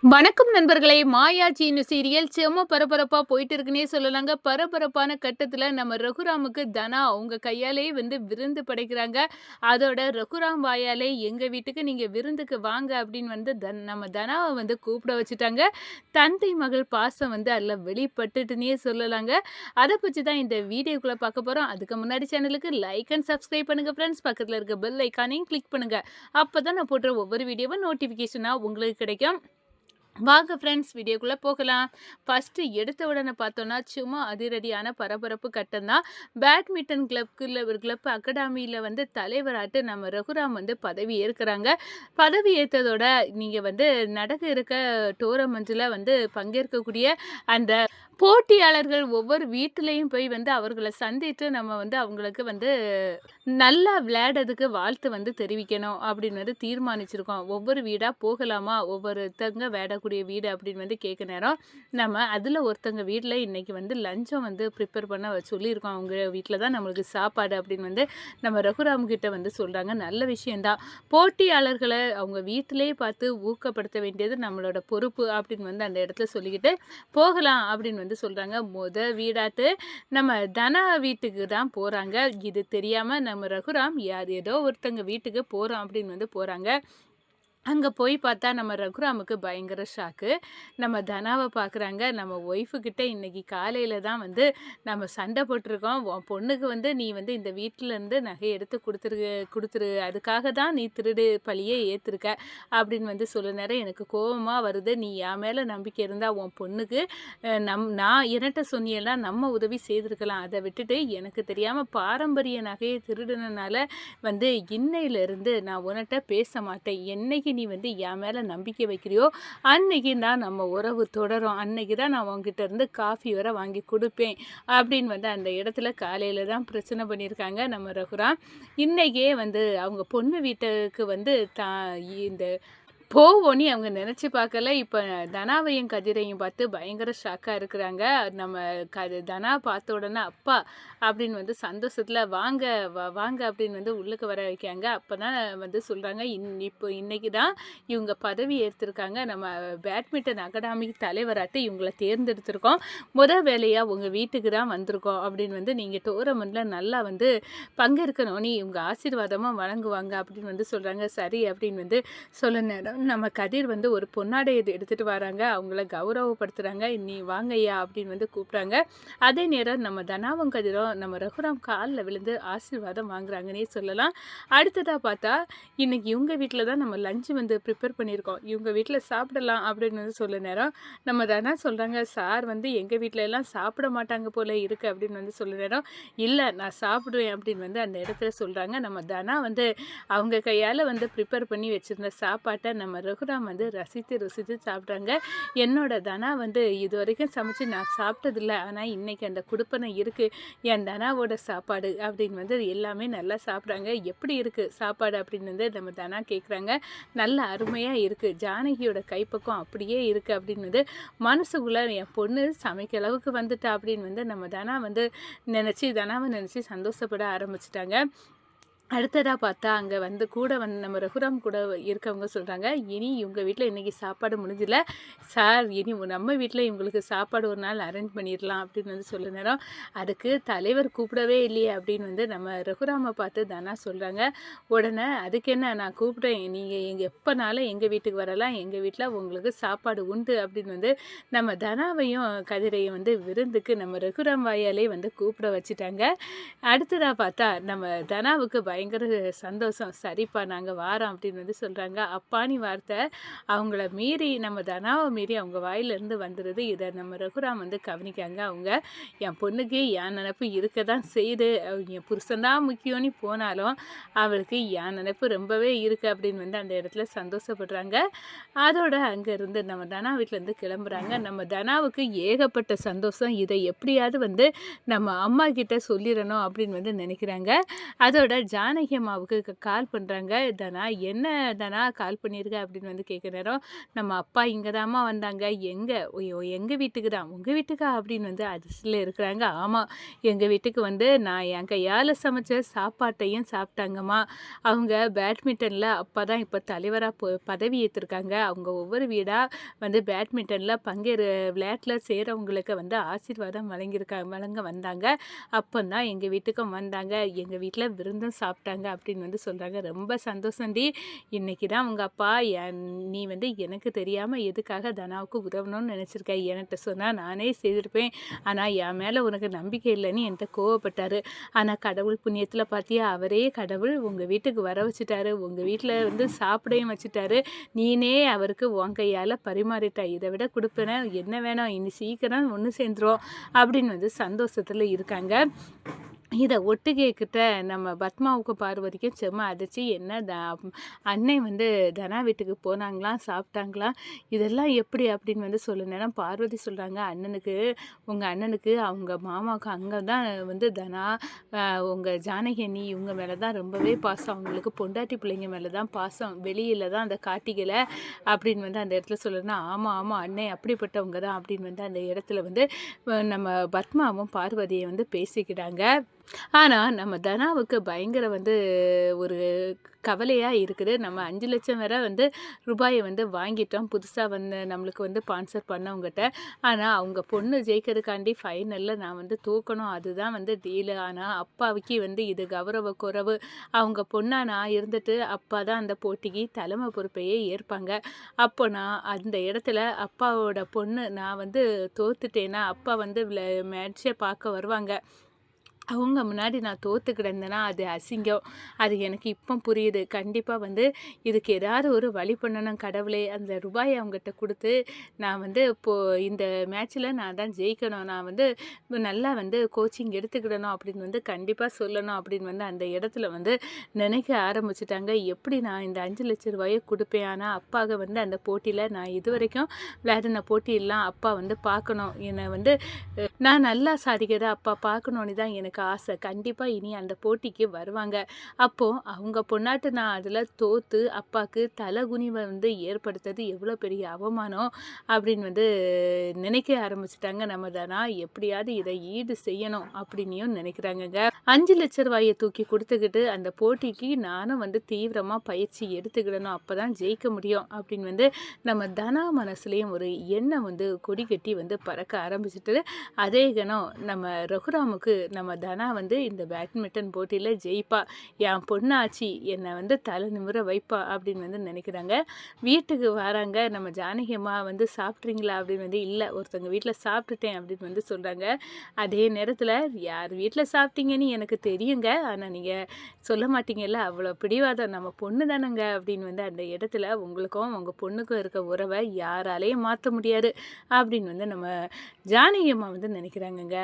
வணக்கம் நண்பர்களே! மாயாஜின்னு சீரியல் செம்ம பரபரப்பா போயிட்டு இருக்குன்னே சொல்லலாங்க. பரபரப்பான கட்டத்தில நம்ம ரகுராமுக்கு தனா அவங்க கையாலேயே விருந்து படைக்கிறாங்க. அதோட ரகுராம் வாயாலே "எங்க வீட்டுக்கு நீங்க விருந்துக்கு வாங்க" அப்படின்னு நம்ம தனாவ கூப்பிட வச்சுட்டாங்க. தந்தை மகள் பாசம் அதில வெளிப்பட்டுட்டுன்னே சொல்லலாங்க. அத பத்தி தான் இந்த வீடியோக்குள்ள பார்க்க போறோம். அதுக்கு முன்னாடி சேனலுக்கு லைக் அண்ட் சப்ஸ்கிரைப் பண்ணுங்க ஃப்ரெண்ட்ஸ். பக்கத்தில இருக்க பெல் ஐகானையும் கிளிக் பண்ணுங்க. அப்பதான் நான் போடுற ஒவ்வொரு வீடியோவும் நோட்டிஃபிகேஷனா உங்களுக்கு கிடைக்கும். வாங்க ஃப்ரெண்ட்ஸ் வீடியோக்குள்ள போகலாம். ஃபர்ஸ்ட்டு எடுத்த உடனே பார்த்தோம்னா, சும்மா அதிரடியான பரபரப்பு கட்டம் தான். பேட்மிண்டன் கிளப் அகாடமியில தலைவராட்டு நம்ம ரகுராம் பதவி ஏற்கிறாங்க. பதவி ஏத்ததோட நீங்க நடக்க இருக்க டோர்னமெண்ட்ல பங்கேற்கக்கூடிய அந்த போட்டியாளர்கள் ஒவ்வொரு வீட்டிலயும் போய் அவர்கள சந்தித்து நம்ம அவங்களுக்கு நல்லா விளையாடுறதுக்கு வாழ்த்து தெரிவிக்கணும் அப்படின்னு தீர்மானிச்சிருக்கோம். ஒவ்வொரு வீடா போகலாமா? ஒவ்வொருத்தங்க விளையாடக்கூடிய வீடு அப்படின்னு கேட்க நேரம், நம்ம அதில ஒருத்தங்க வீட்ல இன்னைக்கு லஞ்சம் ப்ரிப்பேர் பண்ண சொல்லியிருக்கோம். அவங்க வீட்ல தான் நம்மளுக்கு சாப்பாடு அப்படின்னு நம்ம ரகுராம் கிட்ட சொல்றாங்க. நல்ல விஷயம் தான். போட்டியாளர்கள அவங்க வீட்டிலேயே பார்த்து ஊக்கப்படுத்த வேண்டியது நம்மளோட பொறுப்பு அப்படின்னு அந்த இடத்துல சொல்லிக்கிட்டு போகலாம் அப்படின்னு சொல்றாங்க. வீடாட்டு நம்ம தனா வீட்டுக்கு தான் போறாங்க. இது தெரியாம நம்ம ரகுராம் ஏதோ ஒருத்தங்க வீட்டுக்கு போறோம் அப்படின்னு போறாங்க. அங்க போய் பார்த்தா நம்ம ரகுராமுக்கு பயங்கர ஷாக்கு. நம்ம தனாவ பார்க்குறாங்க. நம்ம ஒய்ஃபு கிட்ட இன்னைக்கு காலையில தான் நம்ம சண்டை போட்டுருக்கோம். உன் பொண்ணுக்கு நீ இந்த வீட்லருந்து நகைய எடுத்து குடுத்துரு. அதுக்காக தான் நீ திருடு பழிய ஏத்துருக்க. அப்படின்னு சொல்ல நேரம் எனக்கு கோவமா வருது. நீ என் மேல நம்பிக்கை இருந்தா உன் பொண்ணுக்கு நான் என்ட்ட சொன்னியேல்ல நம்ம உதவி செய்திருக்கலாம். அத விட்டுட்டு எனக்கு தெரியாம பாரம்பரிய நகைய திருடுனனால இன்னையிலிருந்து நான் உன்ட்ட பேச மாட்டேன். என்னைக்கு நீ என் மேல நம்பிக்கை வைக்கிறியோ, அன்னைக்கு தான் நம்ம உறவு தொடரும். அன்னைக்கு தான் நான் உன்கிட்ட இருந்து காஃபி வர வாங்கி குடுப்பேன். அப்படின்னு அந்த இடத்துல காலையில தான் பிரச்சனை பண்ணியிருக்காங்க நம்ம ரகுராம். இன்னைக்கே அவங்க பொண்ணு வீட்டுக்கு இந்த போவோன்னு அவங்க நினச்சி பார்க்கல. இப்ப தனாவையும், கதிரையும் பார்த்து பயங்கர ஷாக்கா இருக்கிறாங்க. நம்ம தனா பார்த்த உடனே, "அப்பா" அப்படின்னு சந்தோஷத்துல, "வாங்க வாங்க" அப்படின்னு உள்ளுக்கு வர வைக்காங்க. அப்பதான் சொல்றாங்க, இப்போ இன்னைக்கு தான் இவங்க பதவி ஏற்றிருக்காங்க. நம்ம பேட்மிண்டன் அகாடமி தலைவராட்டு இவங்கள தேர்ந்தெடுத்திருக்கோம். வேலையா உங்க வீட்டுக்கு தான் வந்திருக்கோம் அப்படின்னு நீங்க டோர்னமெண்ட்ல நல்லா பங்கேற்கணும்னு இவங்க ஆசீர்வாதமா வழங்குவாங்க அப்படின்னு சொல்றாங்க. சரி அப்படின்னு சொல்ல நேரம் நம்ம கதிர் ஒரு பொன்னாடை எடுத்துட்டு வராங்க. அவங்கள கௌரவப்படுத்துறாங்க. "நீ வாங்கய்யா" அப்படின்னு கூப்பிட்டாங்க. அதே நேரம் நம்ம தனாவும் கதிரும் நம்ம ரகுராம் காலில் விழுந்து ஆசீர்வாதம் வாங்குறாங்கன்னே சொல்லலாம். அடுத்ததா பார்த்தா, இன்னைக்கு இவங்க வீட்டில தான் நம்ம லஞ்ச் ப்ரிப்பேர் பண்ணியிருக்கோம். இவங்க வீட்டில சாப்பிடலாம் அப்படின்னு சொல்ல நேரம், நம்ம தனா சொல்றாங்க, "சார் எங்க வீட்ல எல்லாம் சாப்பிட மாட்டாங்க போல இருக்கு" அப்படின்னு சொல்ல நேரம், "இல்ல நான் சாப்பிடுவேன்" அப்படின்னு அந்த இடத்துல சொல்றாங்க. நம்ம தனா அவங்க கையால ப்ரிப்பேர் பண்ணி வச்சிருந்த சாப்பாட்ட நம்ம ரகுராம் ரசித்து ருசித்து சாப்பிட்றாங்க. என்னோட தனா இதுவரைக்கும் சமைச்சு நான் சாப்பிட்டதில்ல. ஆனா இன்னைக்கு அந்த குடுப்பனை இருக்கு. என் தனாவோட சாப்பாடு அப்படின்னு எல்லாமே நல்லா சாப்பிட்றாங்க. "எப்படி இருக்கு சாப்பாடு?" அப்படின்னு நம்ம தனா கேட்குறாங்க. "நல்ல அருமையா இருக்கு. ஜானகியோட கைப்பக்குவம் அப்படியே இருக்கு" அப்படின்னு மனசுக்குள்ள என் பொண்ணு சமைக்க அளவுக்கு வந்துட்டா அப்படின்னு நம்ம தனா தனாவை நினச்சி சந்தோஷப்பட ஆரம்பிச்சுட்டாங்க. அடுத்ததா பார்த்தா, அங்க கூட நம்ம ரகுராம் கூட இருக்கவங்க சொல்றாங்க, "இனி இவங்க வீட்ல இன்னைக்கு சாப்பாடு முடிஞ்சில. சார் இனி நம்ம வீட்ல இவங்களுக்கு சாப்பாடு ஒரு நாள் அரேஞ்ச் பண்ணிரலாம்" அப்படின்னு சொல்ல நேரம், "அதுக்கு தலைவர் கூப்பிடவே இல்லையே" அப்படின்னு நம்ம ரகுராம பார்த்து தனா சொல்றாங்க. உடனே, "அதுக்கு என்ன நான் கூப்பிட்டேன். நீங்க எப்பனாலும் எங்க வீட்டுக்கு வரலாம். எங்க வீட்ல உங்களுக்கு சாப்பாடு உண்டு" அப்படின்னு நம்ம தனாவையும், கதிரையும் விருந்துக்கு நம்ம ரகுராம் வாயாலே கூப்பிட வச்சுட்டாங்க. அடுத்ததா பார்த்தா, நம்ம தனாவுக்கு பயங்கர சந்தோஷம். "சரிப்பா நாங்க வாரோம்" அப்படின்னு சொல்றாங்க. அப்பான்னு வார்த்தை அவங்கள மீறி நம்ம தனாவ மீறி அவங்க வாயிலிருந்து வந்துருது. இத நம்ம ரகுராம் கவனிக்காங்க. அவங்க என் பொண்ணுக்கு என் நெனப்பு இருக்க தான் செய்யுது. என் புருஷன் தான் முக்கியம்னு போனாலும், அவளுக்கு என் நெனப்பு ரொம்பவே இருக்கு அப்படின்னு அந்த இடத்துல சந்தோஷப்படுறாங்க. அதோட அங்கேருந்து நம்ம தனா வீட்லேருந்து கிளம்புறாங்க. நம்ம தனாவுக்கு ஏகப்பட்ட சந்தோஷம். இதை எப்படியாவது நம்ம அம்மா கிட்ட சொல்லிறணும் அப்படின்னு நினைக்கிறாங்க. அதோட ஜானகி அம்மாவுக்கு கால் பண்ணுறாங்க. "தனா, என்ன தனா கால் பண்ணியிருக்க?" அப்படின்னு வந்து கேட்குற நேரம், "நம்ம அப்பா இங்க தாம்மா வந்தாங்க." "எங்க?" "ஐயோ! எங்க வீட்டுக்கு தான்." "உங்க வீட்டுக்கா?" அப்படின்னு வந்து அதிர்ச்சியில இருக்கிறாங்க. "ஆமா, எங்க வீட்டுக்கு வந்து நான் என் கையால சமைச்ச சாப்பாட்டையும் சாப்பிட்டாங்கம்மா. அவங்க பேட்மிட்டன்ல அப்பா தான் இப்ப தலைவரா பதவி ஏத்திருக்காங்க. அவங்க ஒவ்வொரு வீடா வந்து பேட்மிட்டன்ல விளையாட்டுல சேர்றவங்களுக்கு வந்து ஆசீர்வாதம் வழங்க வந்தாங்க. அப்பந்தான் எங்க வீட்டுக்கும் வந்தாங்க. எங்க வீட்ல விருந்தும் சாப்பிட்டாங்க." அப்படின்னு வந்து சொல்றாங்க. "ரொம்ப சந்தோஷம்டி. இன்னைக்கு தான் உங்க அப்பா நீ வந்து எனக்கு தெரியாம எதுக்காக தனாவுக்கு உதவணும்னு நினைச்சிருக்க. என்கிட்ட சொன்னா நானே செய்திருப்பேன். ஆனா என் மேல உனக்கு நம்பிக்கை இல்லன்னு என்ட்ட கோவப்பட்டாரு. ஆனா கடவுள் புண்ணியத்துல பாத்தியா, அவரே கடவுள் உங்க வீட்டுக்கு வர வச்சுட்டாரு. உங்க வீட்ல வந்து சாப்பிடவும் வச்சுட்டாரு. நீனே அவருக்கு உன் கையால பரிமாறிட்ட. இத விட குடுப்பின என்ன வேணும்? இனி சீக்கிரம் ஒண்ணு சேர்ந்துருவோம்." அப்படின்னு வந்து சந்தோஷத்துல இருக்காங்க. இத ஒட்டு கேட்கிட்ட நம்ம பத்மாவுக்கும் பார்வதிக்கும் செம்ம அதிர்ச்சி. என்ன அண்ணன் வந்து தனா வீட்டுக்கு போனாங்களாம், சாப்பிட்டாங்களாம். இதெல்லாம் எப்படி அப்படின்னு வந்து நேரம் பார்வதி சொல்றாங்க, உங்க அண்ணனுக்கு அவங்க மாமாவுக்கு அங்க தான் வந்து தனா, அ உங்க ஜானகி அண்ணி இவங்க மேல தான் ரொம்பவே பாசம். அவங்களுக்கு பொண்டாட்டி பிள்ளைங்க மேல தான் பாசம். வெளியில தான் அந்த காட்டிக்கல அப்படின்னு வந்து அந்த இடத்துல சொல்லணும்னா, "ஆமா, ஆமா அண்ணே அப்படிப்பட்டவங்க தான்." அப்படின்னு வந்து அந்த இடத்துல வந்து நம்ம பத்மாவும் பார்வதியும் வந்து பேசிக்கிட்டாங்க. ஆனா, நம்ம தனாவுக்கு பயங்கர வந்து ஒரு கவலையா இருக்குது. நம்ம 5,00,000 வர வந்து ரூபாய வந்து வாங்கிட்டோம். புதுசா வந்து நம்மளுக்கு வந்து ஸ்பான்சர் பண்ணவங்கட்ட. ஆனா, அவங்க பொண்ணு ஜெயிக்கிறதுக்காண்டி ஃபைனல்ல நான் வந்து தோக்கணும். அதுதான் வந்து டீலு. ஆனா, அப்பாவுக்கு வந்து இது கௌரவ குறைவு. அவங்க பொண்ணா நான் இருந்துட்டு, அப்பா தான் அந்த போட்டிக்கு தலைமை பொறுப்பையே ஏற்பாங்க. அப்போ நான் அந்த இடத்துல அப்பாவோட பொண்ணு நான் வந்து தோத்துட்டேன்னா, அப்பா வந்து மேட்ச்ச பார்க்க வருவாங்க. அவங்க முன்னாடி நான் தோத்து கிடந்தேன்னா, அது அசிங்கம். அது எனக்கு இப்போ புரியுது. கண்டிப்பா வந்து இதுக்கு ஏதாவது ஒரு வழி பண்ணணும் கடவுளே! அந்த ரூபாய அவங்கட்ட குடுத்து, நான் வந்து இப்போ இந்த மேட்ச்ல நான் தான் ஜெயிக்கணும். நான் வந்து நல்லா வந்து கோச்சிங் எடுத்துக்கிடணும் அப்படின்னு வந்து கண்டிப்பா சொல்லணும் அப்படின்னு வந்து அந்த இடத்துல வந்து நினைக்க ஆரம்பிச்சுட்டாங்க. எப்படி நான் இந்த 5,00,000 குடுப்பேன். ஆனா அப்பாக வந்து அந்த போட்டியில நான் இதுவரைக்கும் விளையாடின போட்டியெல்லாம் அப்பா வந்து பார்க்கணும். என்னை வந்து நான் நல்லா சாதிக்கிறத அப்பா பார்க்கணுன்னு தான் எனக்கு ஆசை. கண்டிப்பா இனி அந்த போட்டிக்கு வருவாங்க. அப்போ அவங்க பொண்ணாட்டு நான் அதில தோத்து அப்பாக்கு தலகுனிவ வந்து ஏற்படுத்துறது எவ்வளோ பெரிய அவமானம் அப்படின்னு வந்து நினைக்க ஆரம்பிச்சுட்டாங்க. நம்ம தானா எப்படியாவது இதை ஈடு செய்யணும் அப்படின்னும் நினைக்கிறாங்கங்க. 5,00,000 தூக்கி குடுத்துக்கிட்டு அந்த போட்டிக்கு நானும் வந்து தீவிரமா பயிற்சி எடுத்துக்கிடணும். அப்பதான் ஜெயிக்க முடியும் அப்படின்னு வந்து நம்ம தனா மனசுலயும் ஒரு எண்ணம் வந்து கொடி கட்டி வந்து பறக்க ஆரம்பிச்சுட்டு அதே கணம் நம்ம ரகுராமுக்கு நம்ம தனா வந்து இந்த பேட்மிண்டன் போட்டியில் ஜெயிப்பா, என் பொண்ணாச்சி என்னை வந்து தலை நிமிர வைப்பா அப்படின்னு வந்து நினைக்கிறாங்க. வீட்டுக்கு வராங்க. நம்ம ஜானகி அம்மா வந்து சாப்பிட்றீங்களா அப்படின்னு வந்து, இல்லை ஒருத்தவங்க வீட்டில் சாப்பிட்டுட்டேன் அப்படின்னு வந்து சொல்கிறாங்க. அதே நேரத்தில் யார் வீட்டில் சாப்பிட்டீங்கன்னு எனக்கு தெரியுங்க, ஆனால் நீங்கள் சொல்ல மாட்டீங்கல்ல, அவ்வளோ பிடிவாதம் நம்ம பொண்ணு தானேங்க அப்படின்னு வந்து அந்த இடத்துல உங்களுக்கும் உங்கள் பொண்ணுக்கும் இருக்க உறவை யாராலையும் மாற்ற முடியாது அப்படின்னு வந்து நம்ம ஜானகி அம்மா வந்து நினைக்கிறாங்கங்க.